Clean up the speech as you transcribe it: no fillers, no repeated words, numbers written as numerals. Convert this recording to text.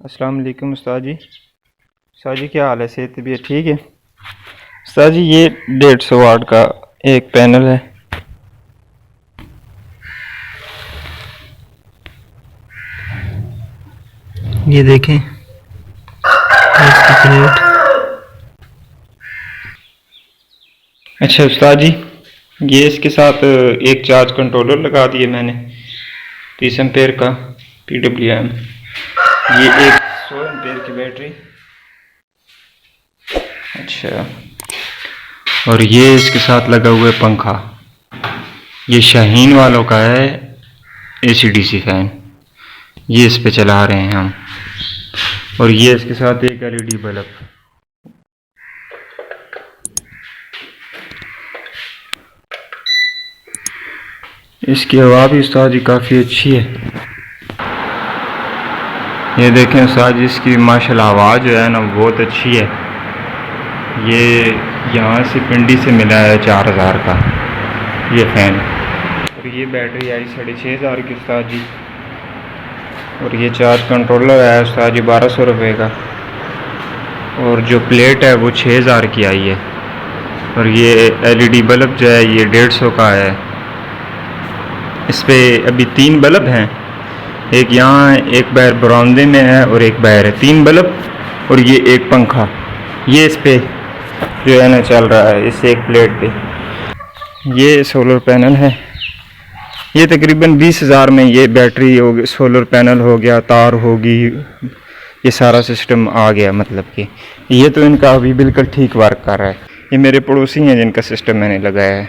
अस्सलाम वालेकुम उस्ताद जी। उस्ताद जी क्या हाल है, सेहत तबीयत ठीक है? उस्ताद जी ये 150 वाट का एक पैनल है। ये देखें इसकी प्लेट। अच्छा उस्ताद जी, ये इसके साथ एक चार्ज कंट्रोलर लगा दिए मैंने 30 एम्पेयर का PWM। ये एक 100 एम्पेयर की बैटरी। अच्छा, और ये इसके साथ लगा हुआ है पंखा। ये शाहीन वालों का है AC/DC फैन, ये इस पे चला रहे हैं हम। और ये इसके साथ एक LED बल्ब। इसकी हवा भी उस्ताद जी काफ़ी अच्छी है। ये देखें उस्ताद जी, इसकी माशाल्लाह हवा जो है ना बहुत अच्छी है। ये यहाँ से पिंडी से मिला है 4000 का ये फ़ैन। और ये बैटरी आई 6500 की उस्ताद जी। और ये चार्ज कंट्रोलर आया उस्ताद जी 1200 रुपये का। और जो प्लेट है वो 6000 की आई है। और ये LED बल्ब जो है ये 150 का है। इस पे अभी 3 बल्ब हैं, एक यहाँ, एक बाहर बरामदे में है और एक बाहर है। 3 बल्ब और ये एक पंखा, ये इस पे जो है ना चल रहा है इस एक प्लेट पे। ये सोलर पैनल है। ये तकरीबन 20,000 में ये बैटरी हो गई, सोलर पैनल हो गया, तार होगी, ये सारा सिस्टम आ गया। मतलब कि ये तो इनका अभी बिल्कुल ठीक वर्क कर रहा है। ये मेरे पड़ोसी हैं जिनका सिस्टम मैंने लगाया है।